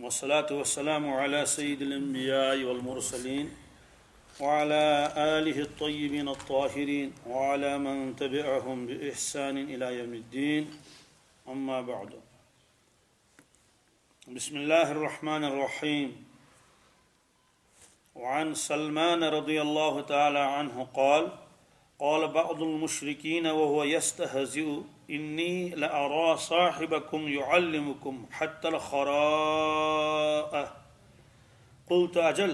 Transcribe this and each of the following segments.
والصلاة والسلام على سيد الأنبياء والمرسلين وعلى آله الطيبين الطاهرين وعلى من تبعهم بإحسان إلى يوم الدين أما بعد. بسم الله الرحمن الرحيم. وعن سلمان رضي الله تعالى عنه قال بعض المشركين وهو يستهزئ إني لأرى صاحبكم يعلمكم حتى الخراء. قلت أجل.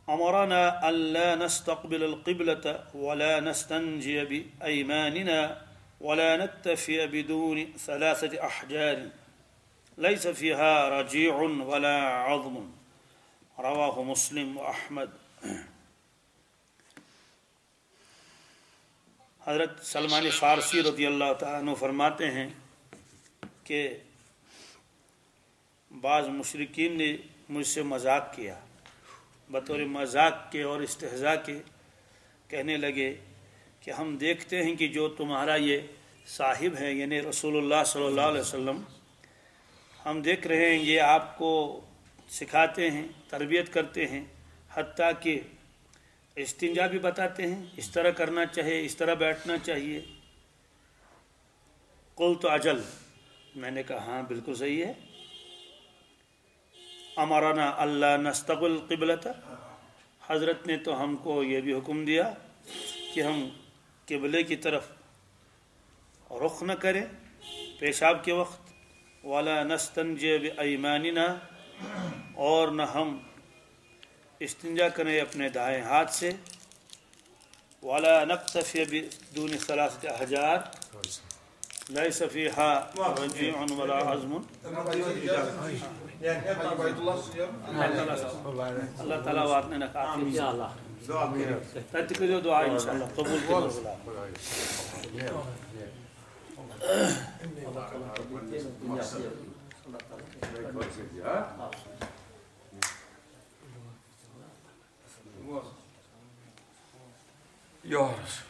أمرنا ألا نستقبل القبلة ولا نستنجي بأيماننا ولا نكتفي بدون 3 أحجار ليس فيها رجيع ولا عظم. رواہ مسلم و احمد. حضرت سلمان فارسی رضی اللہ تعالیٰ عنہ فرماتے ہیں کہ بعض مشرکین نے مجھ سے مذاق کیا، بطور مذاق کے اور استہزاء کے کہنے لگے کہ ہم دیکھتے ہیں کہ جو تمہارا یہ صاحب ہے یعنی رسول اللہ صلی اللہ علیہ وسلم، ہم دیکھ رہے ہیں یہ آپ کو سکھاتے ہیں، تربیت کرتے ہیں، حتیٰ کہ استنجا بھی بتاتے ہیں، اس طرح کرنا چاہیے، اس طرح بیٹھنا چاہیے. قلت اجل، میں نے کہا ہاں بالکل صحیح ہے. امرنا اللہ نستقبل قبلۃ، حضرت نے تو ہم کو یہ بھی حکم دیا کہ ہم قبلے کی طرف رخ نہ کریں پیشاب کے وقت، ولا نستنجی بایماننا، اور نہ ہم استنجا کریں اپنے دائیں ہاتھ سے، ولا نکتفی بدون 3 احجار لیس فیہا رجیع ولا عظم. اللہ تعالیٰ واتنے نہ کافی تتکریو دعا انشاءاللہ قبول کرنا. یا رسول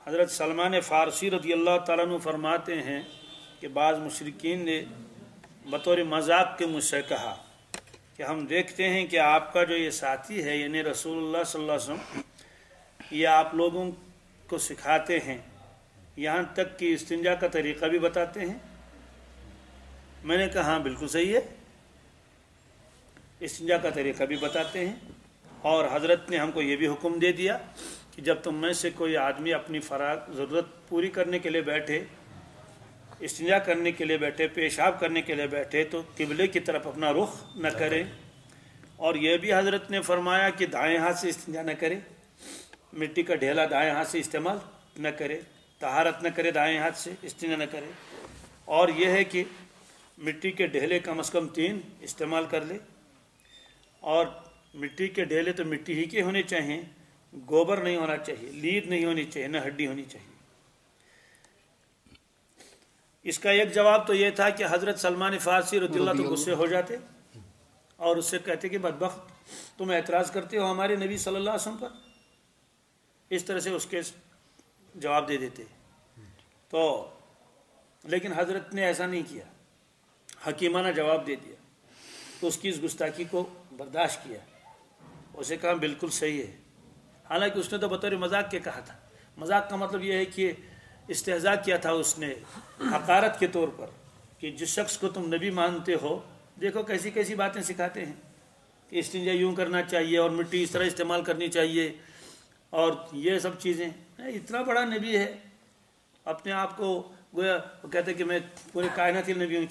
حضرت سلمان فارسی رضی اللہ تعالیٰ عنہ فرماتے ہیں کہ بعض مشرکین نے بطور مذاق کے مجھ سے کہا کہ ہم دیکھتے ہیں کہ آپ کا جو یہ ساتھی ہے یعنی رسول اللہ صلی اللہ علیہ وسلم، یہ آپ لوگوں کو سکھاتے ہیں، یہاں تک کہ استنجا کا طریقہ بھی بتاتے ہیں. میں نے کہا ہاں بالکل صحیح ہے، استنجا کا طریقہ بھی بتاتے ہیں. اور حضرت نے ہم کو یہ بھی حکم دے دیا کہ جب تم میں سے کوئی آدمی اپنی فراغ ضرورت پوری کرنے کے لیے بیٹھے، استنجا کرنے کے لیے بیٹھے، پیشاب کرنے کے لیے بیٹھے، تو قبلے کی طرف اپنا رخ نہ کرے. اور یہ بھی حضرت نے فرمایا کہ دائیں ہاتھ سے استنجا نہ کرے، مٹی کا ڈھیلا دائیں ہاتھ سے استعمال نہ کرے، طہارت نہ کرے، دائیں ہاتھ سے استنجا نہ کرے. اور یہ ہے کہ مٹی کے ڈھیلے کم از کم 3 استعمال کر لے. اور مٹی کے ڈھیلے تو مٹی ہی کے ہونے چاہیے، گوبر نہیں ہونا چاہیے، لید نہیں ہونی چاہیے، نہ ہڈی ہونی چاہیے. اس کا ایک جواب تو یہ تھا کہ حضرت سلمان فارسی رضی اللہ تو غصے ہو جاتے اور اس سے کہتے کہ بدبخت تم اعتراض کرتے ہو ہمارے نبی صلی اللہ علیہ وسلم پر، اس طرح سے اس کے جواب دے دیتے. تو لیکن حضرت نے ایسا نہیں کیا، حکیمانہ جواب دے دیا. تو اس کی اس گستاخی کو برداشت کیا، اسے کہا بالکل صحیح ہے. حالانکہ اس نے تو بطور مذاق کے کہا تھا. مذاق کا مطلب یہ ہے کہ استہزاء کیا تھا اس نے حقارت کے طور پر کہ جس شخص کو تم نبی مانتے ہو دیکھو کیسی کیسی باتیں سکھاتے ہیں کہ استنجا یوں کرنا چاہیے اور مٹی اس طرح استعمال کرنی چاہیے اور یہ سب چیزیں. اتنا بڑا نبی ہے، اپنے آپ کو گویا وہ کہتے ہیں کہ میں پورے کائناتی نبی ہوں،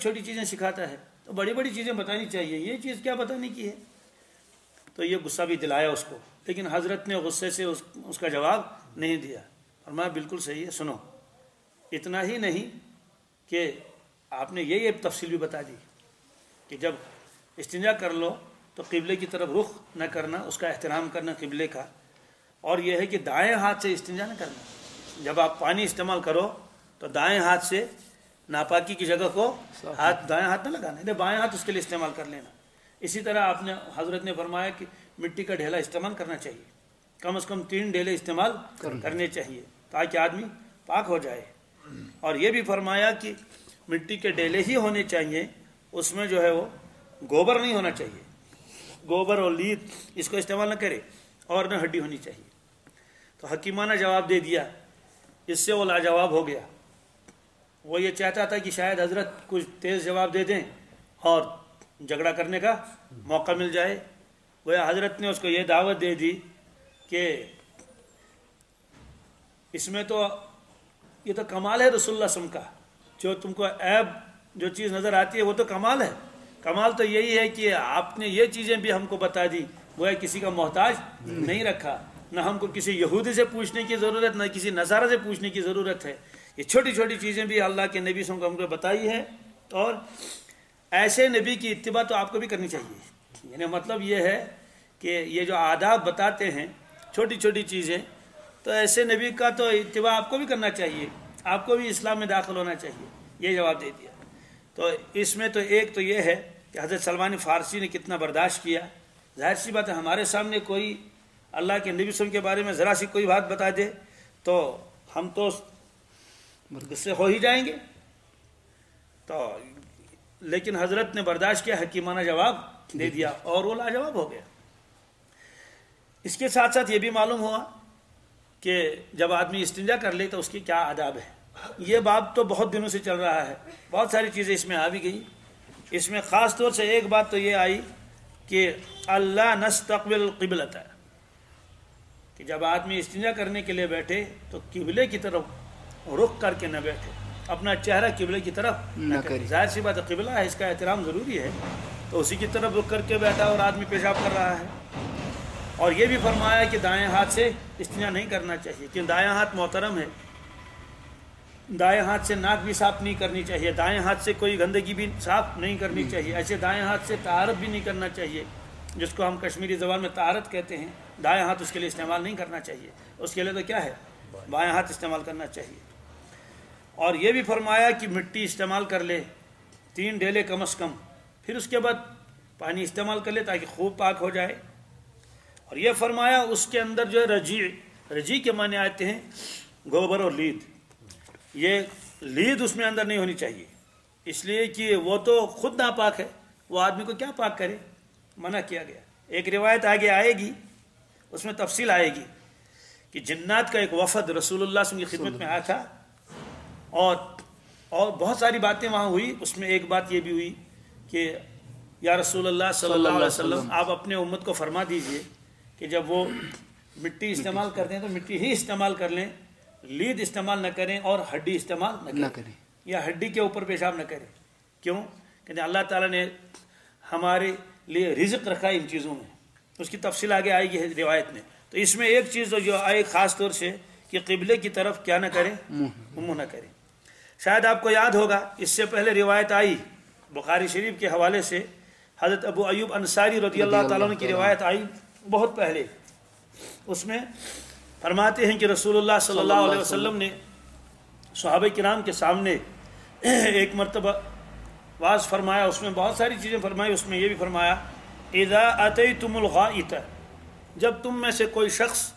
چھوٹی چیزیں سکھاتا ہے تو بڑی بڑی چیزیں بتانی چاہیے، یہ چیز کیا بتانے کی ہے. تو یہ غصہ بھی دلایا اس کو، لیکن حضرت نے غصے سے اس کا جواب نہیں دیا. فرمایا بالکل صحیح ہے، سنو. اتنا ہی نہیں کہ آپ نے یہ تفصیل بھی بتا دی کہ جب استنجا کر لو تو قبلے کی طرف رخ نہ کرنا، اس کا احترام کرنا قبلے کا. اور یہ ہے کہ دائیں ہاتھ سے استنجا نہ کرنا. جب آپ پانی استعمال کرو تو دائیں ہاتھ سے नापाकी की जगह को हाथ दाएं हाथ न लगाना है, बाएं हाथ उसके लिए इस्तेमाल कर लेना। इसी तरह आपने हजरत ने फरमाया कि मिट्टी का ढेला इस्तेमाल करना चाहिए, कम से कम 3 ढेले इस्तेमाल करने चाहिए ताकि आदमी पाक हो जाए। और ये भी फरमाया कि मिट्टी के ढेले ही होने चाहिए, उसमें जो है वो गोबर नहीं होना चाहिए, गोबर और लीद इसको इस्तेमाल न करे, और न हड्डी होनी चाहिए। तो हकीमाना जवाब दे दिया, इससे वो लाजवाब हो गया। वो ये चाहता था कि शायद हजरत कुछ तेज़ जवाब दे दें और झगड़ा करने का मौका मिल जाए। वह हजरत ने उसको ये दावत दे दी कि इसमें तो ये तो कमाल है रसूलुल्लाह सल्लल्लाहु अलैहि वसल्लम का, जो तुमको ऐब जो चीज़ नज़र आती है वो तो कमाल है। कमाल तो यही है कि आपने ये चीज़ें भी हमको बता दी, वो है किसी का मोहताज नहीं रखा, न हमको किसी यहूदी से पूछने की ज़रूरत, न किसी नसारा से पूछने की ज़रूरत है। ये छोटी छोटी चीज़ें भी अल्लाह के नबी से हमको बताई है, और ऐसे नबी की इत्तिबा तो आपको भी करनी चाहिए। यानी मतलब ये है कि ये जो आदाब बताते हैं छोटी छोटी चीज़ें, तो ऐसे नबी का तो इत्तिबा आपको भी करना चाहिए, आपको भी इस्लाम में दाखिल होना चाहिए। ये जवाब दे दिया। तो इसमें तो एक तो ये है कि हज़रत सलमान फ़ारसी ने कितना बर्दाश्त किया। जाहिर सी बात है, हमारे सामने कोई अल्लाह के नबी सल्लल्लाहु अलैहि वसल्लम के बारे में ज़रा सी कोई बात बता दे तो हम तो गुस्से हो ही जाएंगे। तो लेकिन हजरत ने बर्दाश्त किया, हकीमाना जवाब दे दिया और वो लाजवाब हो गया। इसके साथ साथ ये भी मालूम हुआ कि जब आदमी इस्तिंजा कर ले तो उसकी क्या आदाब है। ये बात तो बहुत दिनों से चल रहा है, बहुत सारी चीज़ें इसमें आ भी गई। इसमें ख़ास तौर से एक बात तो ये आई कि अल्लाह नस्तक़बिल क़िबलत है, कि जब आदमी इस्तिंजा करने के लिए बैठे तो किबले की तरफ रुख करके न बैठे, अपना चेहरा किबले की तरफ न करे। जाहिर सी बात है, किबला है, इसका एहतराम ज़रूरी है, तो उसी की तरफ रुख करके बैठा और आदमी पेशाब कर रहा है। और ये भी फरमाया कि दाएं हाथ से इस्तिंजा नहीं करना चाहिए, क्योंकि दायां हाथ मोहतरम है, दाएं हाथ से नाक भी साफ़ नहीं करनी चाहिए, दाएं हाथ से कोई गंदगी भी साफ़ नहीं करनी चाहिए, ऐसे दाएं हाथ से तहारत भी नहीं करना चाहिए, जिसको हम कश्मीरी ज़बान में तहारत कहते हैं। दाएं हाथ उसके लिए इस्तेमाल नहीं करना चाहिए, उसके लिए तो क्या है, बाएं हाथ इस्तेमाल करना चाहिए। और ये भी फरमाया कि मिट्टी इस्तेमाल कर ले 3 ढेले कम अज़ कम, फिर उसके बाद पानी इस्तेमाल कर ले ताकि खूब पाक हो जाए। और ये फरमाया उसके अंदर जो है रजी के माने आते हैं गोबर और लीद, ये लीद उसमें अंदर नहीं होनी चाहिए, इसलिए कि वो तो खुद नापाक है, वो आदमी को क्या पाक करे, मना किया गया। एक रिवायत आगे आएगी, उसमें तफसील आएगी कि जिन्नात का एक वफद रसूलुल्लाह सल्लल्लाहु अलैहि वसल्लम की खिदमत में आया था, और बहुत सारी बातें वहाँ हुई। उसमें एक बात ये भी हुई कि या रसूलुल्लाह सल्लल्लाहु अलैहि वसल्लम, आप अपने उम्मत को फरमा दीजिए कि जब वो मिट्टी इस्तेमाल करते हैं तो मिट्टी ही इस्तेमाल कर लें, लीद इस्तेमाल न करें और हड्डी इस्तेमाल न करें, या हड्डी के ऊपर पेशाब न करें। क्यों? कहते अल्लाह ताला ने हमारे लिए रिज़्क़ रखा है इन चीज़ों में, उसकी तफसील आगे आएगी है रिवायत में। तो इसमें एक चीज़ जो आई ख़ास तौर से कि क़िबले की तरफ क्या न करें, मुँह न करें। शायद आपको याद होगा, इससे पहले रिवायत आई बुखारी शरीफ के हवाले से, हज़रत अबू अयूब अंसारी रज़ियल्लाहु ताला अन्हु की रिवायत आई बहुत पहले। उसमें फरमाते हैं कि रसूलुल्लाह सल्लल्लाहु अलैहि वसल्लम ने सहाबा किराम के सामने एक मरतबा वाज़ फरमाया, उसमें बहुत सारी चीज़ें फरमाई। उसमें यह भी फरमाया, इज़ा अतैतुमुल गाइत, जब तुम में से कोई शख्स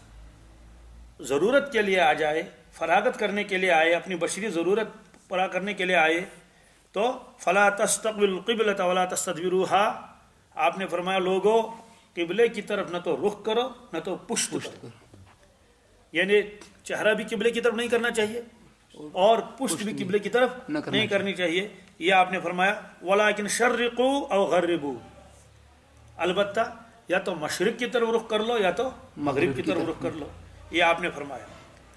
ज़रूरत के लिए आ जाए, फरागत करने के लिए आए, अपनी बशरी ज़रूरत पूरा करने के लिए आए, तो फ़ला तस्तक़बिल क़िबलत वला तस्तदबिरूहा, आपने फरमाया लोगों किबले की तरफ न तो रुख करो न तो पुष्ट करो, यानी चेहरा भी किबले की तरफ नहीं करना चाहिए और पुष्ट भी किबले की तरफ नहीं करनी चाहिए। यह आपने फरमाया वलाकिन शर्रिक़ू औ गर्रिबू, अलबत्ता या तो मशरिक़ की तरफ रुख कर लो या तो मगरिब की तरफ रुख कर लो, ये आपने फरमाया।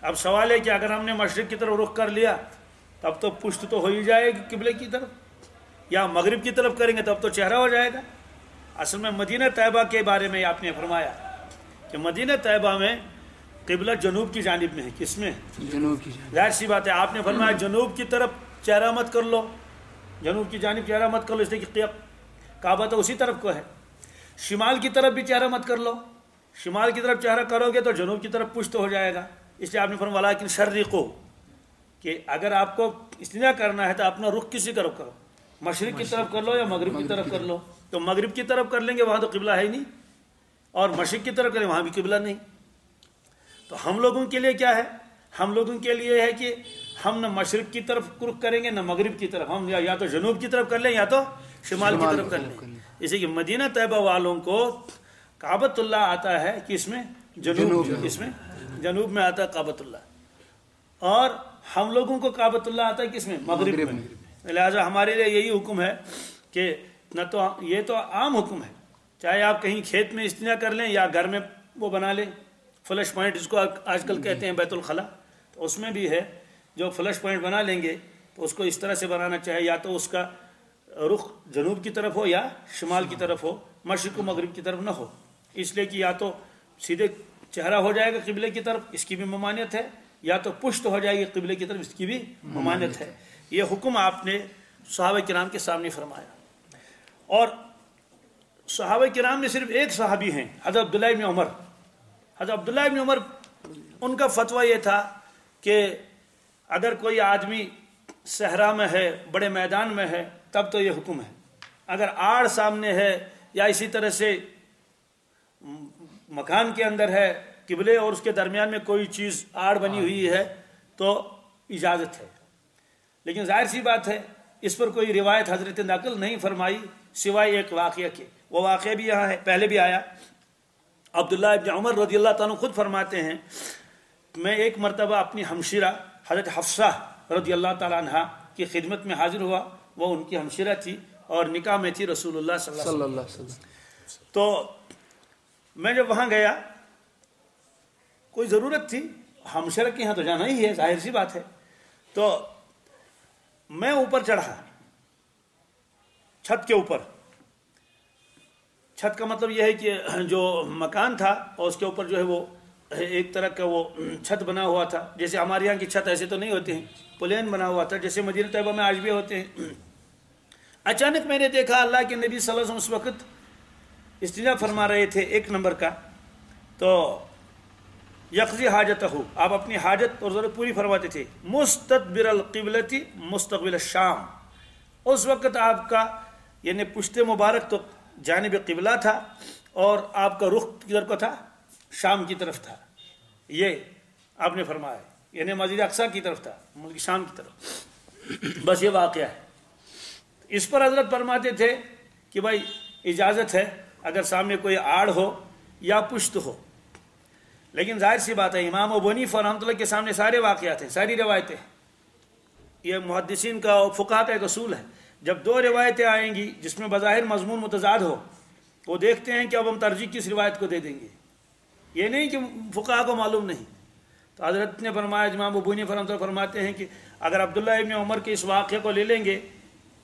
अब सवाल है कि अगर हमने मशरिक़ की तरफ रुख कर लिया तब तो पुष्ट तो हो ही जाएगी किबले की तरफ, या मगरिब की तरफ करेंगे तब तो चेहरा हो जाएगा। असल में मदीना तैयबा के बारे में आपने फरमाया कि मदीना तैयबा में किबला जनूब की जानिब में है। किसमें? जनूब की जानिब। जाहिर सी बात है, आपने फरमाया जनूब की तरफ चेहरा मत कर लो, जनूब की जानिब चेहरा मत कर लो, इसलिए कि काबा तो उसी तरफ को है। शिमाल की तरफ भी चेहरा मत कर लो, शिमाल की तरफ चेहरा करोगे तो जनूब की तरफ पुष्ट हो जाएगा, इसलिए आपने फरमाया वलाकिन शर्रिक़ू, کہ اگر آپ کو استنجا کرنا ہے تو اپنا رخ کسی طرف کرو، مشرق کی طرف کر لو یا مغرب کی طرف کر لو. تو مغرب کی طرف کر لیں گے وہاں تو قبلہ ہے ہی نہیں، اور مشرق کی طرف کریں وہاں بھی قبلہ نہیں. تو ہم لوگوں کے لیے کیا ہے؟ ہم لوگوں کے لیے ہے کہ ہم نہ مشرق کی طرف رخ کریں گے نہ مغرب کی طرف، ہم یا تو جنوب کی طرف کر لیں یا تو شمال کی طرف کر لیں. اسی کہ مدینہ طیبہ والوں کو کعبۃ اللہ آتا ہے کہ اس میں جنوب، اس میں جنوب میں آتا ہے کعبۃ اللہ، اور ہم لوگوں کو کعبۃ اللہ آتا ہے کس میں؟ مغرب میں. لہٰذا ہمارے لیے یہی حکم ہے کہ نہ تو یہ تو عام حکم ہے، چاہے آپ کہیں کھیت میں استنجا کر لیں یا گھر میں وہ بنا لیں فلش پوائنٹ، جس کو آج کل کہتے ہیں بیت الخلا، تو اس میں بھی ہے جو فلش پوائنٹ بنا لیں گے تو اس کو اس طرح سے بنانا چاہے یا تو اس کا رخ جنوب کی طرف ہو یا شمال کی طرف ہو، مشرق و مغرب کی طرف نہ ہو، اس لیے کہ یا تو سیدھے چہرہ ہو جائے گا قبلے کی طرف، اس کی بھی ممانعت ہے، یا تو پشت ہو جائے گی قبلے کی طرف، اس کی بھی ممانعت ہے. یہ حکم آپ نے صحابہ کرام کے سامنے فرمایا. اور صحابہ کرام میں صرف ایک صحابی ہیں حضرت عبداللہ ابن عمر. حضرت عبداللہ ابن عمر ان کا فتویٰ یہ تھا کہ اگر کوئی آدمی صحرا میں ہے، بڑے میدان میں ہے، تب تو یہ حکم ہے. اگر آڑ سامنے ہے یا اسی طرح سے مکان کے اندر ہے، قبلے اور اس کے درمیان میں کوئی چیز آڑ بنی ہوئی ہے تو اجازت ہے. لیکن ظاہر سی بات ہے اس پر کوئی روایت حضرت نقل نہیں فرمائی سوائے ایک واقعہ کے. وہ واقعہ بھی یہاں ہے، پہلے بھی آیا. عبداللہ ابن عمر رضی اللہ تعالیٰ خود فرماتے ہیں میں ایک مرتبہ اپنی ہمشیرہ حضرت حفصہ رضی اللہ تعالیٰ عنہ کی خدمت میں حاضر ہوا. وہ ان کی ہمشیرہ تھی اور نکاح میں تھی رسول اللہ صلی اللہ علیہ وسلم. تو میں جب وہاں گیا، کوئی ضرورت تھی، ہمشیرہ کے یہاں تو جانا ہی ہے، ظاہر سی بات ہے. تو میں اوپر چڑھا، چھت کے اوپر. چھت کا مطلب یہ ہے کہ جو مکان تھا اور اس کے اوپر جو ہے وہ ایک طرح کا وہ چھت بنا ہوا تھا. جیسے ہمارے یہاں کی چھت ایسے تو نہیں ہوتے ہیں، پلین بنا ہوا تھا جیسے مدینہ طیبہ میں آج بھی ہوتے ہیں. اچانک میں نے دیکھا اللہ کے نبی صلی اللہ علیہ وسلم اس وقت استنجا فرما رہے تھے 1 نمبر کا. تو یقضی حاجتہ، آپ اپنی حاجت اور ضرورت پوری فرماتے تھے. مستدبر القبلتی مستقبل الشام، اس وقت آپ کا یعنی پشت مبارک تو جانب قبلہ تھا اور آپ کا رخ کدھر کو تھا؟ شام کی طرف تھا. یہ آپ نے فرمایا، یعنی مسجد اقصیٰ کی طرف تھا، ملک شام کی طرف. بس یہ واقعہ ہے. اس پر حضرت فرماتے تھے کہ بھائی اجازت ہے اگر سامنے کوئی آڑ ہو یا پشت ہو. لیکن ظاہر سی بات ہے امام ابو حنیفہ رحمۃ اللہ کے سامنے سارے واقعات ہیں، ساری روایتیں. یہ محدثین کا اور فقہاء کا ایک اصول ہے، جب 2 روایتیں آئیں گی جس میں بظاہر مضمون متضاد ہو، وہ دیکھتے ہیں کہ اب ہم ترجیح کس روایت کو دے دیں گے. یہ نہیں کہ فقہاء کو معلوم نہیں. تو حضرت نے فرمایا، امام ابو حنیفہ رحمۃ اللہ فرماتے ہیں کہ اگر عبداللہ ابن عمر کے اس واقعے کو لے لیں گے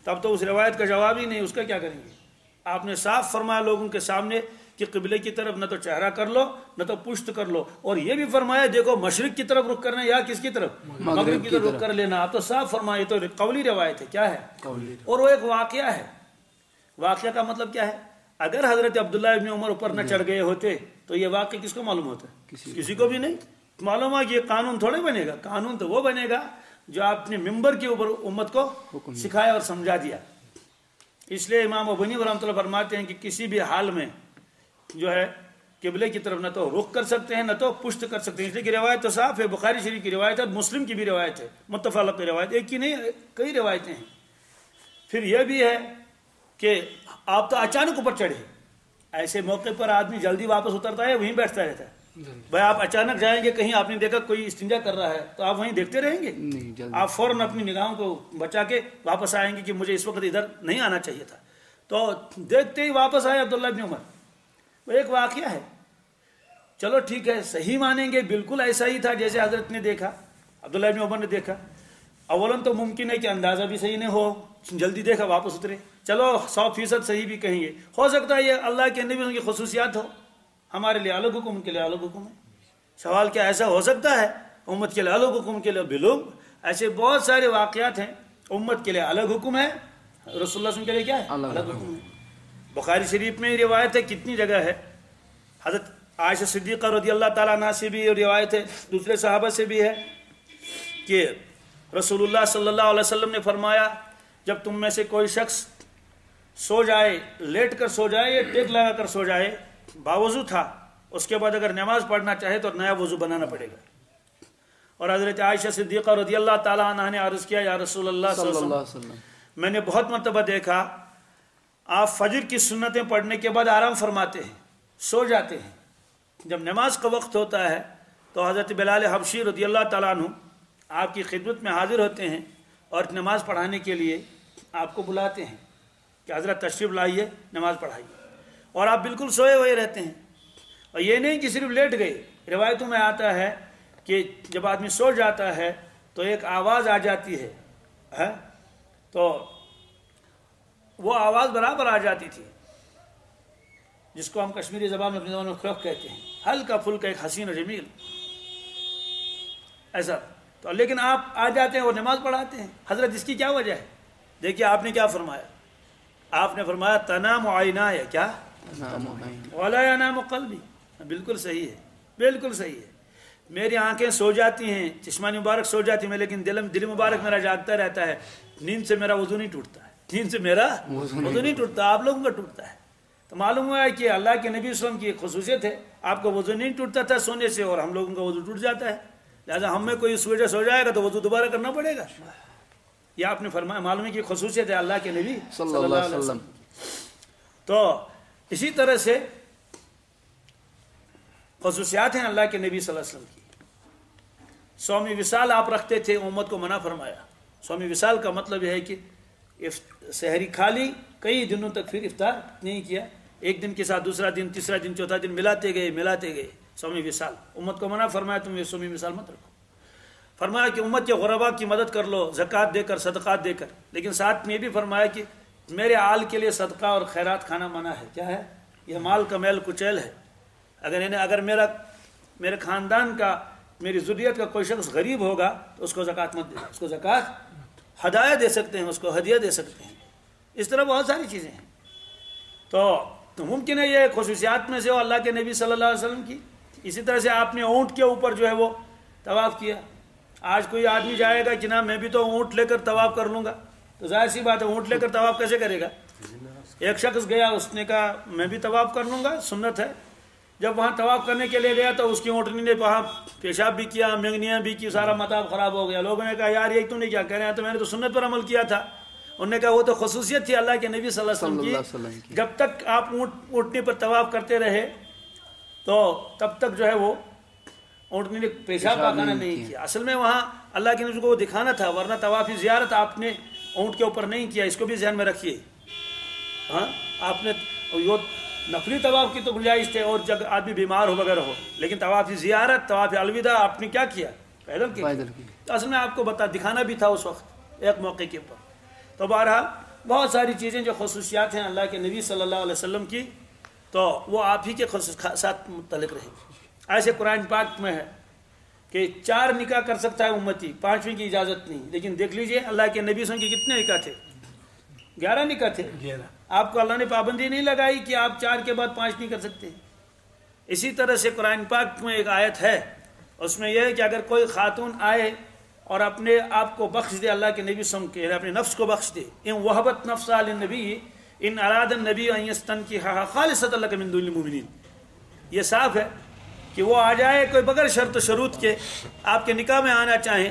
تب تو اس روایت کا جواب ہی نہیں، اس کا کیا کریں گے. آپ نے صاف فرمایا لوگوں کے سامنے کہ قبلے کی طرف نہ تو چہرہ کر لو نہ تو پشت کر لو، اور یہ بھی فرمایا دیکھو مشرق کی طرف رخ کرنا یا کس کی طرف؟ مغرب کی طرف رخ کر لینا. آپ تو صاف فرمایا، یہ تو قولی روایت ہے. کیا ہے؟ اور وہ ایک واقعہ ہے. واقعہ کا مطلب کیا ہے؟ اگر حضرت عبداللہ ابن عمر اوپر نہ چڑھ گئے ہوتے تو یہ واقعہ کس کو معلوم ہوتا؟ کسی کو بھی نہیں معلوم ہے. کہ یہ قانون تھوڑے بنے گا، قانون تو وہ بنے گا جو آپ نے ممبر کے اوپر امت کو سکھایا اور سمجھا دیا. اس لیے امام ابو حنیفہ رحمۃ اللہ فرماتے ہیں کہ کسی بھی حال میں جو ہے قبلے کی طرف نہ تو رخ کر سکتے ہیں نہ تو پشت کر سکتے ہیں. اس لیے کہ روایت تو صاف ہے، بخاری شریف کی روایت ہے، مسلم کی بھی روایت ہے، متفق علیہ روایت، ایک کی نہیں کئی روایتیں ہیں. پھر یہ بھی ہے کہ آپ تو اچانک اوپر چڑھے، ایسے موقع پر آدمی جلدی واپس اترتا ہے، وہیں بیٹھتا رہتا ہے. بھائی آپ اچانک جائیں گے کہیں، آپ نے دیکھا کوئی استنجا کر رہا ہے تو آپ وہیں دیکھتے رہیں گے؟ آپ فوراً اپنی نگاہوں کو بچا کے واپس آئیں گے کہ مجھے اس وقت ادھر نہیں آنا چاہیے تھا. تو دیکھتے ہی واپس آئے عبداللہ ابن عمر. وہ ایک واقعہ ہے، چلو ٹھیک ہے، صحیح مانیں گے بالکل ایسا ہی تھا جیسے حضرت نے دیکھا، عبداللہ ابن عمر نے دیکھا. اولاً تو ممکن ہے کہ اندازہ بھی صحیح نہیں ہو، جلدی دیکھا واپس اترے. چلو 100% صحیح بھی کہیں گے، ہو سکتا ہے یہ اللہ کے نبی کی خصوصیات ہو، ہمارے لیے الگ حکم، ان کے لیے الگ حکم ہے. سوال کیا ایسا ہو سکتا ہے؟ امت کے لیے الگ حکم، کے لیے بلوم. ایسے بہت سارے واقعات ہیں، امت کے لیے الگ حکم ہے، رسول اللہ صلی اللہ علیہ وسلم کے لیے کیا ہے؟ الگ حکم ہے. بخاری شریف میں روایت ہے، کتنی جگہ ہے. حضرت عائشہ صدیقہ رضی اللہ تعالیٰ عنہ سے بھی روایت ہے، دوسرے صحابہ سے بھی ہے کہ रसूलुल्लाह सल्लल्लाहु अलैहि वसल्लम ने फरमाया, जब तुम में से कोई शख्स सो जाए, लेट कर सो जाए या टेक लगा कर सो जाए, बावजू था, उसके बाद अगर नमाज पढ़ना चाहे तो नया वजू बनाना पड़ेगा। और हज़रत आयशा सिद्दीक़ा रज़ियल्लाहु ताला अन्हा ने अर्ज़ किया, या रसूलल्लाह सल्लल्लाहु अलैहि वसल्लम, मैंने बहुत मरतबा देखा आप फजर की सुन्नतें पढ़ने के बाद आराम फरमाते हैं, सो जाते हैं। जब नमाज का वक्त होता है तो हज़रत बिलाल हबशी रज़ियल्लाहु ताला अन्हु आपकी खिदमत में हाजिर होते हैं और नमाज पढ़ाने के लिए आपको बुलाते हैं कि हज़रत तशरीफ़ लाइए, नमाज पढ़ाइए, और आप बिल्कुल सोए हुए रहते हैं। और ये नहीं कि सिर्फ लेट गए, रिवायतों में आता है कि जब आदमी सो जाता है तो एक आवाज़ आ जाती है, तो वो आवाज़ बराबर आ जाती थी, जिसको हम कश्मीरी ज़बान में अपनी ज़बान में खौफ कहते हैं, हल्का फुल्का एक हसीन और जमील ऐसा। तो लेकिन आप आ जाते हैं और नमाज पढ़ाते हैं। हज़रत इसकी क्या वजह है? देखिए आपने क्या फरमाया, आपने फरमाया तनाम आइना है, क्या वाला नाम क़ल्बी, बिल्कुल सही है, बिल्कुल सही है। मेरी आंखें सो जाती हैं, जिस्मानी मुबारक सो जाती है, लेकिन दिल मुबारक मेरा जागता रहता है। नींद से मेरा वज़ू नहीं टूटता है, नींद से मेरा वज़ू नहीं टूटता, आप लोगों का टूटता है। तो मालूम हुआ है कि अल्लाह के नबी वसल्लम की खुसूसियत है, आपका वज़ू नहीं टूटता था सोने से और हम लोगों का वज़ू टूट जाता है। लिहाजा हम में कोई इस वजह सो जाएगा तो वज़ू दोबारा करना पड़ेगा। यह आपने फरमाया, मालूम है कि खुसूसियत है अल्लाह के नबी सल्लल्लाहु अलैहि वसल्लम। तो इसी तरह से खुसूसियात हैं अल्लाह के नबी सल्लल्लाहु अलैहि वसल्लम की। सौमी विसाल आप रखते थे, उम्मत को मना फरमाया। सौमी विसाल का मतलब यह है कि सहरी खाली, कई दिनों तक फिर इफ्तार नहीं किया, एक दिन के साथ दूसरा दिन, तीसरा दिन, चौथा दिन मिलाते गए। सौमी विसाल उम्मत को मना फरमाया, तुम ये सौमी विसाल मत रखो। फरमाया कि उम्मत के गुरबा की मदद कर लो, ज़कात देकर, सदक़ात देकर, लेकिन साथ में भी फरमाया कि मेरे आल के लिए सदका और खैरात खाना मना है। क्या है? यह माल का मैल कुचैल है। अगर मेरे ख़ानदान का, मेरी ज़ुर्रियत का कोई शख्स गरीब होगा तो उसको ज़कात मत देना, उसको ज़कात हदाया दे सकते हैं, उसको हदिया दे सकते हैं। इस तरह बहुत सारी चीज़ें हैं। तो मुमकिन है ये खुसूसियात में से हो अल्लाह के नबी सल्लल्लाहु अलैहि वसल्लम की। इसी तरह से आपने ऊँट के ऊपर जो है वो तवाफ़ किया। आज कोई आदमी जाएगा कि ना मैं भी तो ऊँट लेकर तवाफ़ कर लूँगा, तो जाहिर सी बात है ऊँट लेकर तवाफ़ कैसे करेगा? एक शख्स गया, उसने कहा मैं भी तवाफ़ कर लूँगा, सुन्नत है। जब वहाँ तवाफ़ करने के लिए गया तो उसकी ऊँटनी ने वहाँ पेशाब भी किया, मेंगनियाँ भी की, सारा मताब ख़राब हो गया। लोगों ने कहा यार ये तूने क्या कह रहे हैं? तो मैंने तो सुन्नत पर अमल किया था। उन्होंने कहा वो तो खुसूसियत थी अल्लाह के नबी सल्लल्लाहु अलैहि वसल्लम की। जब तक आप ऊँटनी पर तवाफ़ करते रहे तो तब तक जो है वो ऊँटनी ने पेशाब पाखाना नहीं किया। असल में वहाँ अल्लाह के नबी को वो दिखाना था, वरना तवाफ़ी ज़ियारत आपने ऊँट के ऊपर नहीं किया। इसको भी ध्यान में रखिए। हाँ, आपने यो नफली तवाफ़ की तो गुंजाइश थे और जब आदमी बीमार हो वगैरह हो, लेकिन तवाफ़ी ज़ियारत, तवाफ़ी अलविदा आपने क्या किया? पैदल किया। तो असल में आपको दिखाना भी था उस वक्त एक मौके के ऊपर। तो बहरहाल बहुत सारी चीज़ें जो खुसूसियात हैं अल्लाह के नबी सल्लल्लाहु अलैहि वसल्लम की, तो वो आप ही के साथ मुतल्लिक़ रहेगी। ऐसे कुरान पाक में है कि 4 निकाह कर सकता है उम्मती, 5वीं की इजाज़त नहीं। लेकिन देख लीजिए अल्लाह के नबी सल्लल्लाहु अलैहि वसल्लम के कितने निकाह थे? 11 निकाह थे। आपको अल्लाह ने पाबंदी नहीं लगाई कि आप 4 के बाद 5 नहीं कर सकते। इसी तरह से कुरान पाक में एक आयत है, उसमें यह है कि अगर कोई खातून आए और अपने आप को बख्श दे अल्लाह के नबी सल्लल्लाहु अलैहि वसल्लम के, अपने नफ्स को बख्श दे, इन वहबत नफ्सा लिन्नबी इन अरादन नबी अन यस्तनकिहा खालिसतन लक मिन दुनिल मुमिनीन। ये साफ है कि वो आ जाए कोई बगैर शर्त शरूत के आपके निकाह में आना चाहें,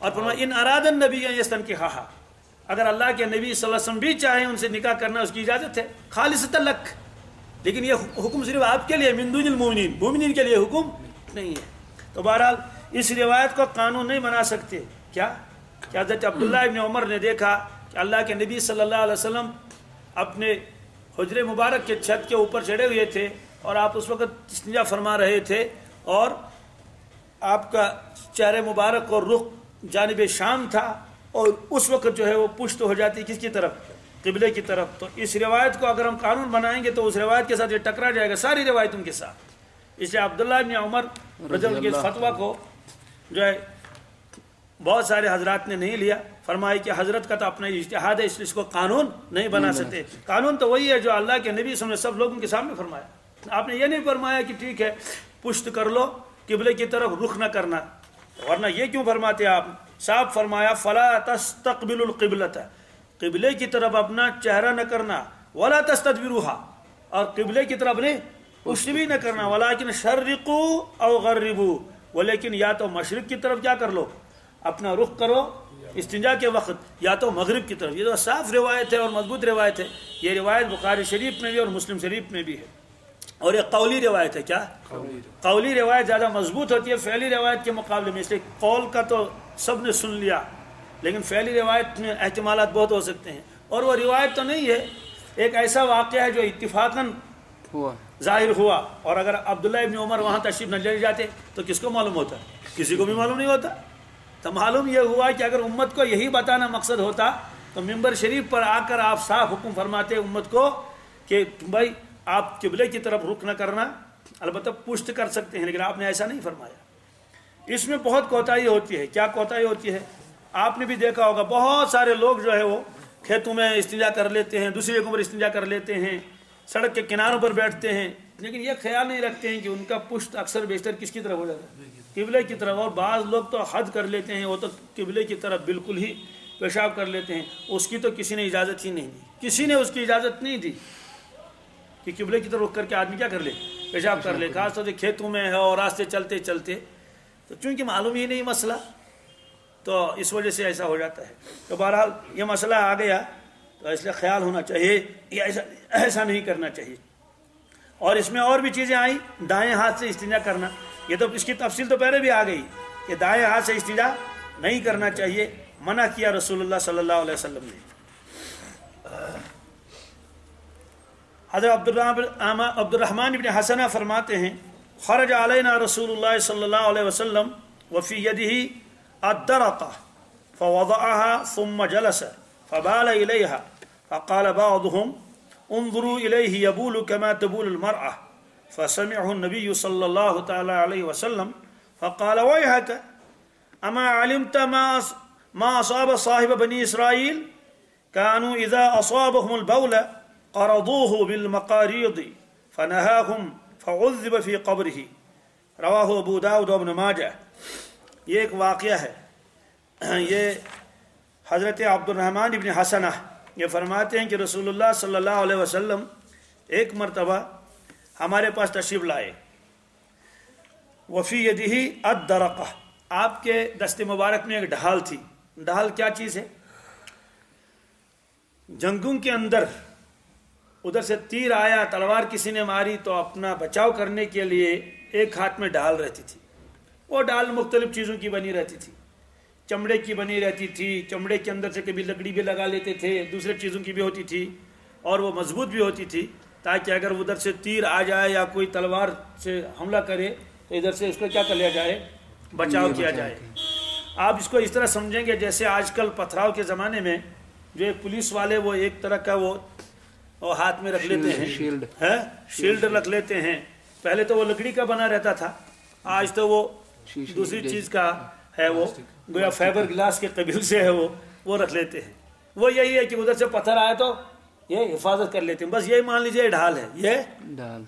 और फरमाया इन अरादन नबी अन यस्तनकिहा, अगर अल्लाह के नबी सल्लल्लाहु अलैहि वसल्लम भी चाहें उनसे निकाह करना उसकी इजाज़त है, खालिसतन लक। लेकिन ये हुक्म सिर्फ आपके लिए, मिन दुनिल मुमिनीन, मुमिनीन के लिए हुक्म नहीं है। तो बहरहाल इस रिवायत को कानून नहीं बना सकते। क्या हज़रत अब्दुल्लाह इब्न उमर ने देखा कि अल्लाह के नबी सल्लल्लाहु अलैहि वसल्लम अपने हुजरे मुबारक के छत के ऊपर चढ़े हुए थे और आप उस वक़्त इस्तिंजा फरमा रहे थे और आपका चेहरे मुबारक और रुख जानिब शाम था, और उस वक़्त जो है वो पुश्त हो जाती किसकी तरफ? क़िबले की तरफ। तो इस रिवायत को अगर हम कानून बनाएंगे तो उस रिवायत के साथ ये टकरा जाएगा सारी रिवायतों के साथ। इसलिए अब्दुल्लाह इब्न उमर रज़ियल्लाहु के फतवा को जो है बहुत सारे हजरात ने नहीं लिया। फरमाया कि हजरत का तो अपना इज्तिहाद है, इसलिए इसको कानून नहीं बना सकते। कानून तो वही है जो अल्लाह के नबी ने सब लोगों के सामने फरमाया। आपने ये नहीं फरमाया कि ठीक है पुश्त कर लो, क़िबले की तरफ रुख न करना, वरना ये क्यों फरमाते आप साफ फरमाया फला तस्तकबिलुल क़िबलत, क़िबले की तरफ अपना चेहरा न करना, वला तस्तदबिरुहा, और क़िबले की तरफ ने पुष्ट भी न करना, वलाकिन शर्रिकू औ गर्रिबू, वो लेकिन या तो मशरिक की तरफ क्या कर लो, अपना रुख करो इस्तिंजा के वक्त, या तो मगरिब की तरफ। ये तो साफ रिवायत है और मजबूत रिवायत है। ये रिवायत बुखारी शरीफ में भी और मुस्लिम शरीफ में भी है, और ये कौली रिवायत है। क्या कौली रिवायत ज़्यादा मजबूत होती है फ़ैली रिवायत के मुकाबले में, इसलिए कौल का तो सब ने सुन लिया, लेकिन फ़ैली रिवायत में एहतिमालात बहुत हो सकते हैं। और वो रिवायत तो नहीं है, एक ऐसा वाक़या है जो इत्तिफाकन ज़ाहिर हुआ, और अगर अब्दुल्ला इब्न उमर वहाँ तशरीफ़ न ले जाते तो किसको मालूम होता? किसी को भी मालूम नहीं होता। तो मालूम यह हुआ कि अगर उम्मत को यही बताना मकसद होता तो मिंबर शरीफ पर आकर आप साफ हुक्म फरमाते उम्मत को कि भाई आप किबले की तरफ रुख न करना, अलबत्ता पुष्ट कर सकते हैं, लेकिन आपने ऐसा नहीं फरमाया। इसमें बहुत कोताही होती है। क्या कोताही होती है? आपने भी देखा होगा, बहुत सारे लोग जो है वो खेतों में इस्तिंजा कर लेते हैं, दूसरे के ऊपर इस्तिंजा कर लेते हैं, सड़क के किनारों पर बैठते हैं, लेकिन ये ख्याल नहीं रखते हैं कि उनका पुष्ट अक्सर बेशतर किसकी तरफ हो जाता है? किबले की तरफ। और बाज़ लोग तो हद कर लेते हैं, वो तो किबले की तरफ बिल्कुल ही पेशाब कर लेते हैं, उसकी तो किसी ने इजाज़त ही नहीं दी, किसी ने उसकी इजाज़त नहीं दी कि किबले की तरफ रुक करके आदमी क्या कर ले, पेशाब कर ले, खास तौर से खेतों में है और रास्ते चलते चलते। तो चूँकि मालूम ही नहीं मसला, तो इस वजह से ऐसा हो जाता है। तो बहरहाल ये मसला आ गया, तो इसलिए ख्याल होना चाहिए, ये ऐसा नहीं करना चाहिए। और इसमें और भी चीज़ें आई, दाएं हाथ से इस्तिंजा करना, ये तो इसकी तफसील तो पहले भी आ गई कि दाएं हाथ से इस्तिंजा नहीं करना चाहिए, मना किया रसूलुल्लाह सल्लल्लाहु अलैहि वसल्लम ने। हज़रत अब्दुर्रहमान इब्न हसना फरमाते हैं, खरज अलैना रसूलुल्लाह सल्लल्लाहु अलैहि वसल्लम व फी यदिही अद्दरक़ा फवज़अहा सुम्मा जलस फबाल इलैहा फ़क़ाल बअदुहुम उन्ज़ुरू इलैहि यबूलु कमा तबूलुल मरअह फ़समिअहु नबी सल्लल्लाहु तआला अलैहि वसल्लम फ़क़ाल वैहक अमा अलिमत मा असाब साहिब बनी इसराइल कानू इज़ा असाबहुमुल बौल क़रदूहु बिल मक़ारीद फ़नहाहुम फ़उज़्ज़िब फ़ी क़ब्रिही, रवाहु अबू दाऊद व इब्न माजा। ये एक वाक़या है। ये हज़रत अब्दुर्रहमान इब्न हसना ये फरमाते हैं कि रसूलुल्लाह सल्लल्लाहु अलैहि वसल्लम एक मरतबा हमारे पास तशरीफ़ लाए, वफ़ी यदिही अद्दरक़ा, आपके दस्ते मुबारक में एक ढाल थी। ढाल क्या चीज़ है? जंगों के अंदर उधर से तीर आया, तलवार किसी ने मारी, तो अपना बचाव करने के लिए एक हाथ में ढाल रहती थी। वो ढाल मुख्तलिफ चीज़ों की बनी रहती थी, चमड़े की बनी रहती थी, चमड़े के अंदर से कभी लकड़ी भी लगा लेते थे, दूसरे चीज़ों की भी होती थी, और वो मजबूत भी होती थी, ताकि अगर उधर से तीर आ जाए या कोई तलवार से हमला करे तो इधर से उसको क्या कर लिया जाए, बचाव किया जाए। आप इसको इस तरह समझेंगे जैसे आजकल पथराव के ज़माने में जो एक पुलिस वाले वो एक तरह का वो हाथ में रख लेते हैं, शील्ड रख लेते हैं। पहले तो वो लकड़ी का बना रहता था, आज तो वो दूसरी चीज़ का है, वो गोया फाइबर ग्लास के कबील से है, वो रख लेते हैं। वो यही है कि उधर से पत्थर आया तो ये हिफाजत कर लेते हैं, बस यही मान लीजिए ढाल है, ये ढाल।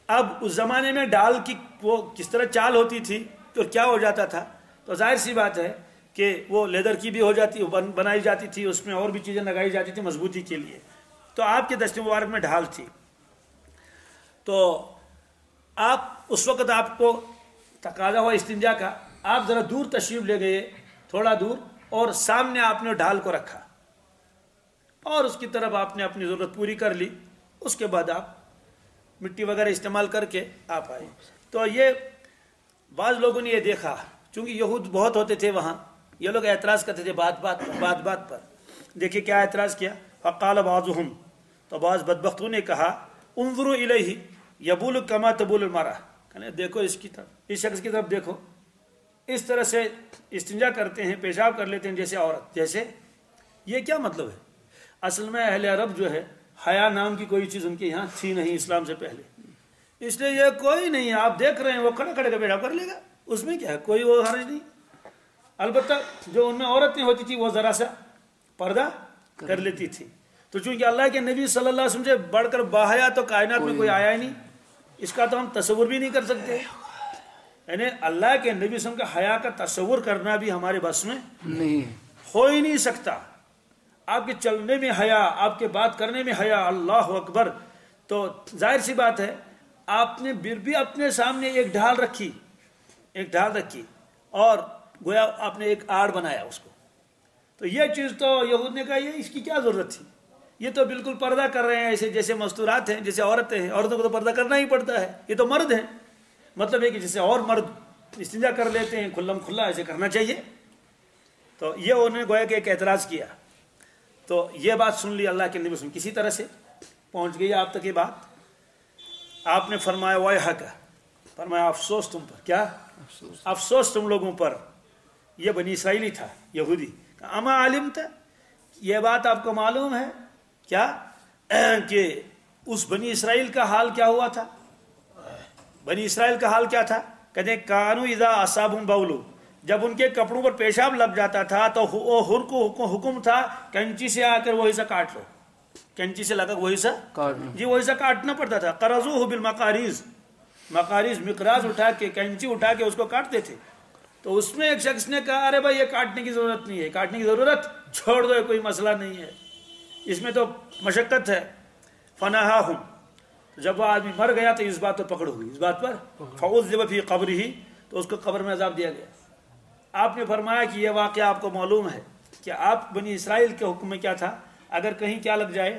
अब उस जमाने में ढाल की वो किस तरह चाल होती थी, तो क्या हो जाता था, तो जाहिर सी बात है कि वो लेदर की भी हो जाती बनाई जाती थी, उसमें और भी चीज़ें लगाई जाती थी मजबूती के लिए। तो आपके दस्ते मुबारक में ढाल थी, तो आप उस वक़्त आपको तकाजा हुआ इस्तिंजा का, आप ज़रा दूर तशरीफ़ ले गए, थोड़ा दूर, और सामने आपने ढाल को रखा और उसकी तरफ आपने अपनी ज़रूरत पूरी कर ली। उसके बाद आप मिट्टी वगैरह इस्तेमाल करके आप आए। तो ये बाज़ लोगों ने ये देखा, चूँकि यहूद बहुत होते थे वहाँ, ये लोग एतराज़ करते थे बात बात पर। देखिए क्या एतराज़ किया, फ़क़ाल बाज़ुहुम, तो बाज़ बदबख्तों ने कहा, उन्ज़ुरू इलैहि यबूलु कमा तबूलुल मरअह, कहने देखो इसकी तरफ, इस शख्स की तरफ देखो, इस तरह से इस्तिंजा करते हैं, पेशाब कर लेते हैं जैसे औरत। जैसे ये क्या मतलब है? असल में अहले अरब जो है, हया नाम की कोई चीज़ उनके यहाँ थी नहीं इस्लाम से पहले, इसलिए ये कोई नहीं, आप देख रहे हैं वो खड़े खड़े का पेशाब कर लेगा, उसमें क्या है, कोई वो हर्ज नहीं। अलबत्ता जो उनमें औरतें होती थी वो ज़रा सा पर्दा कर लेती थी। तो चूँकि अल्लाह के नबी सल्लल्लाहु अलैहि वसल्लम से बढ़कर बाहया तो कायनात में कोई आया ही नहीं, इसका तो हम तसव्वुर भी नहीं कर सकते। یعنی اللہ کے نبی صلی اللہ علیہ وسلم کا حیا کا تصور کرنا بھی ہمارے بس میں نہیں ہو ہی نہیں سکتا. آپ کے چلنے میں حیا، آپ کے بات کرنے میں حیا، اللہ اکبر. تو ظاہر سی بات ہے آپ نے بھی اپنے سامنے ایک ڈھال رکھی اور گویا آپ نے ایک آڑ بنایا اس کو. تو یہ چیز تو یہود نے کہا یہ اس کی کیا ضرورت تھی، یہ تو بالکل پردہ کر رہے ہیں ایسے جیسے مستورات ہیں، جیسے عورتیں ہیں، عورتوں کو تو پردہ کرنا ہی پڑتا ہے، یہ تو مرد ہیں. مطلب ہے کہ جیسے اور مرد استنجا کر لیتے ہیں کھلم کھلا، ایسے کرنا چاہیے. تو یہ انہوں نے گویا کہ ایک اعتراض کیا. تو یہ بات سن لی اللہ کے نبی صلی اللہ علیہ وسلم، کسی طرح سے پہنچ گئی آپ تک یہ بات. آپ نے فرمایا وَيْحَكَ، فرمایا افسوس تم پر. کیا افسوس تم لوگوں پر. یہ بنی اسرائیلی تھا، یہودی. اما علمت، یہ بات آپ کو معلوم ہے کیا کہ اس بنی اسرائیل کا حال کیا ہوا تھا؟ بنی اسرائیل کا حال کیا تھا؟ کہتے ہیں کانو اذا اصابہم بول، جب ان کے کپڑوں پر پیشاب لگ جاتا تھا تو ہر کو حکم تھا کینچی سے آ کر وہی سے کاٹ لو. کینچی سے لگا وہی سے جی وہی سے کاٹنا پڑتا تھا. قرضوہ بالمقاریض، مقاریض مقراض اٹھا کے کینچی اٹھا کے اس کو کاٹتے تھے. تو اس میں ایک شخص نے کہا ارے بھائی یہ کاٹنے کی ضرورت نہیں ہے، کاٹنے کی ضرورت چھوڑ دو، کوئی مسئلہ نہیں ہے، اس میں تو مشقت ہے. فنہاہم، جب وہ آدمی مر گیا تو اس بات پر پکڑ ہوئی، اس بات پر فعذب فی قبرہ، تو اس کو قبر میں عذاب دیا گیا. آپ نے فرمایا کہ یہ واقعہ آپ کو معلوم ہے کہ آپ بنی اسرائیل کے حکم میں کیا تھا، اگر کہیں کیا لگ جائے،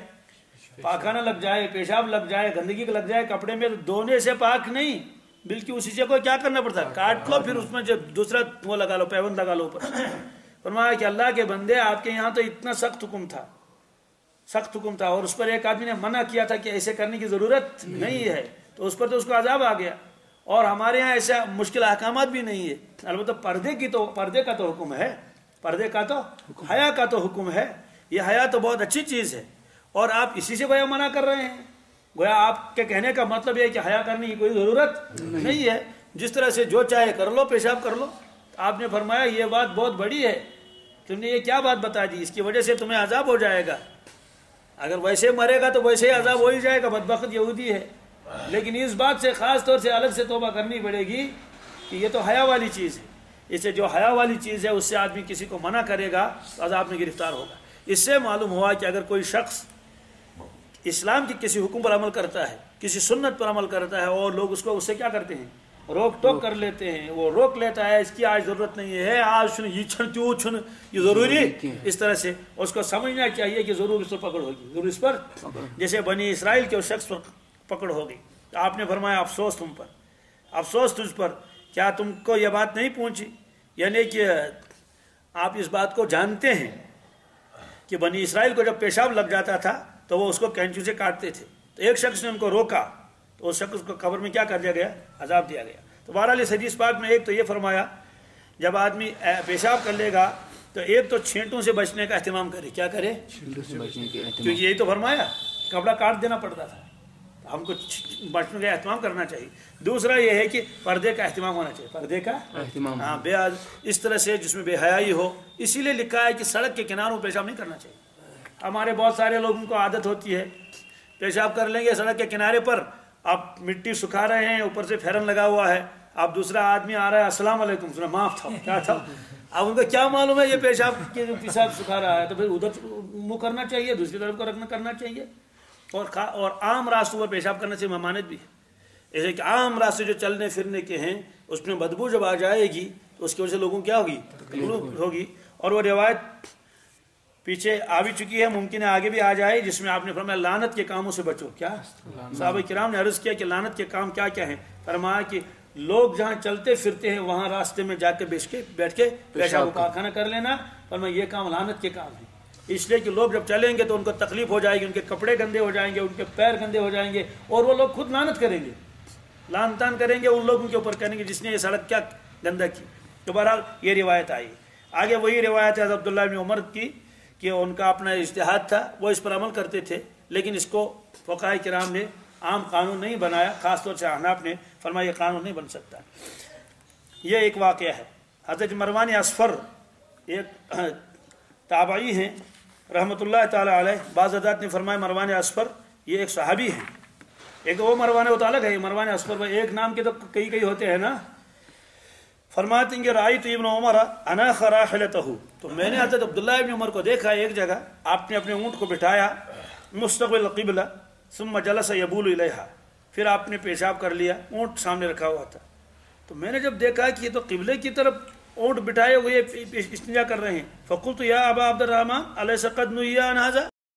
پاخانہ لگ جائے، پیشاب لگ جائے، گندگی لگ جائے کپڑے میں، تو دھونے سے پاک نہیں بلکہ اسی سے کو کیا کرنا پڑتا ہے، کاٹ لو، پھر اس میں جو دوسرا وہ لگا لو، پیوند لگا لو اوپر. فرمایا کہ اللہ کے بندے آپ کے یہاں تو اتنا سخت حکم تھا اور اس پر ایک آدمی نے منع کیا تھا کہ ایسے کرنے کی ضرورت نہیں ہے، تو اس پر تو اس کو عذاب آ گیا. اور ہمارے ہاں ایسا مشکل احکامات بھی نہیں ہے. البتہ پردے کا تو حکم ہے، پردے کا تو حیا کا تو حکم ہے. یہ حیا تو بہت اچھی چیز ہے اور آپ اسی سے گویا منع کر رہے ہیں. گویا آپ کے کہنے کا مطلب یہ کہ حیا کرنے کی کوئی ضرورت نہیں ہے، جس طرح سے جو چاہے کر لو، پیشاب کر لو. آپ نے فرمایا یہ بات بہت بڑی ہے، تم نے یہ کیا بات بتا دی، اس کی وجہ سے تمہیں عذاب ہو جائے گا. اگر ویسے مرے گا تو ویسے ہی عذاب ہو ہی جائے گا، بدبخت یہودی ہے. لیکن اس بات سے خاص طور سے الگ سے توبہ کرنی پڑے گی کہ یہ تو حیا والی چیز ہے. اسے جو حیا والی چیز ہے اس سے آدمی کسی کو منع کرے گا تو عذاب میں گرفتار ہوگا. اس سے معلوم ہوا کہ اگر کوئی شخص اسلام کے کسی حکم پر عمل کرتا ہے، کسی سنت پر عمل کرتا ہے اور لوگ اس سے کیا کرتے ہیں، روک ٹوک کر لیتے ہیں، وہ روک لیتا ہے، اس کی آج ضرورت نہیں ہے، آج چھن یہ چھن تیو چھن یہ ضروری، اس طرح سے اس کو سمجھنا چاہیے کہ ضرور اس پر پکڑ ہوگی، ضرور اس پر جیسے بنی اسرائیل کے اس شخص پر پکڑ ہوگی. تو آپ نے فرمایا افسوس تم پر، افسوس تجھ پر. کیا تم کو یہ بات نہیں پہنچی، یعنی کہ آپ اس بات کو جانتے ہیں کہ بنی اسرائیل کو جب پیشاب لگ جاتا تھا تو وہ اس کو کینچو سے کاٹتے تھے. تو ایک شخص نے ان کو روکا تو اس شخص کو قبر میں کیا کر دیا گیا، عذاب دیا گیا. تو بہرحال اس حدیث پاک میں ایک تو یہ فرمایا جب آدمی پیشاب کر لے گا تو ایک تو چھینٹوں سے بچنے کا اہتمام کرے. کیا کرے، کیونکہ یہی تو فرمایا کپڑا کاٹ دینا پڑتا تھا، ہم کو بچنے کا اہتمام کرنا چاہیے. دوسرا یہ ہے کہ پردے کا اہتمام ہونا چاہیے، پردے کا اہتمام، ہاں، بے اس طرح سے جس میں بے حیائی ہو. اسی لیے لکھا ہے کہ سڑک کے کناروں پیشاب نہیں کرنا چاہیے. ہمارے بہت سارے لوگوں کو عادت ہوتی ہے پیشاب کر لیں گے سڑک کے کنارے پر، آپ مٹی سکھا رہے ہیں، اوپر سے پھیرن لگا ہوا ہے، آپ دوسرا آدمی آ رہا ہے السلام علیکم، سنا معاف تھا کیا تھا. اب ان کو کیا معلوم ہے یہ پیشاب سکھا رہا ہے، تو پھر ادھر منہ کرنا چاہیے، دوسری طرف کو کرنا چاہیے. اور عام راستوں پر پیشاب کرنے سے ممانعت بھی ہے. ایسے کہ عام راستے جو چلنے پھرنے کے ہیں اس میں بدبو جب آ جائے گی تو اس کی وجہ سے لوگوں کیا ہوگی. اور وہ روایت پیچھے آ بھی چکی ہے، ممکن ہے آگے بھی آ جائے، جس میں آپ نے فرمایا لعنت کے کاموں سے بچو. کیا صحابہ کرام نے عرض کیا کہ لعنت کے کام کیا کیا ہیں؟ فرمایا کہ لوگ جہاں چلتے پھرتے ہیں وہاں راستے میں جا کے بیٹھ کے پیشاب پاخانہ کر لینا، فرمایا یہ کام لعنت کے کام ہیں. اس لیے کہ لوگ جب چلیں گے تو ان کو تکلیف ہو جائے گی، ان کے کپڑے گندے ہو جائیں گے، ان کے پیر گندے ہو جائیں گے، اور وہ لوگ خود لعنت کریں گے، لعن تان کریں گے ان لوگوں کے اوپر، کہیں گے جس نے یہ سڑک کیا گندہ کی. تو بہرحال یہ روایت آئی. آگے وہی روایت ہے عبداللہ بن عمر کی کہ ان کا اپنا اجتہاد تھا، وہ اس پر عمل کرتے تھے، لیکن اس کو فقہاء کرام نے عام قانون نہیں بنایا، خاص طور سے احناف نے فرمایا یہ قانون نہیں بن سکتا. یہ ایک واقعہ ہے. حضرت مروان اصفر ایک تابعی ہیں رحمۃ اللہ تعالی علیہ. بعض حضرات نے فرمایا مروان اصفر یہ ایک صحابی ہیں. ایک وہ مروان وہ الگ ہے، مروان اصفر ایک نام کے تو کئی ہوتے ہیں نا. فرماتے ہیں کہ رأیت ابن عمر اناخ راحلتہ، تو میں نے حضرت عبداللہ ابن عمر کو دیکھا ایک جگہ آپ نے اپنے اونٹ کو بٹھایا مستقبل قبلہ ثم جلس یبول الیہا، پھر آپ نے پیشاب کر لیا، اونٹ سامنے رکھا ہوا تھا. تو میں نے جب دیکھا کہ یہ تو قبلے کی طرف اونٹ بٹھائے ہوئے استنجا کر رہے ہیں، فقلت یا ابا عبد الرحمن الیس قد نہی عن ھذا،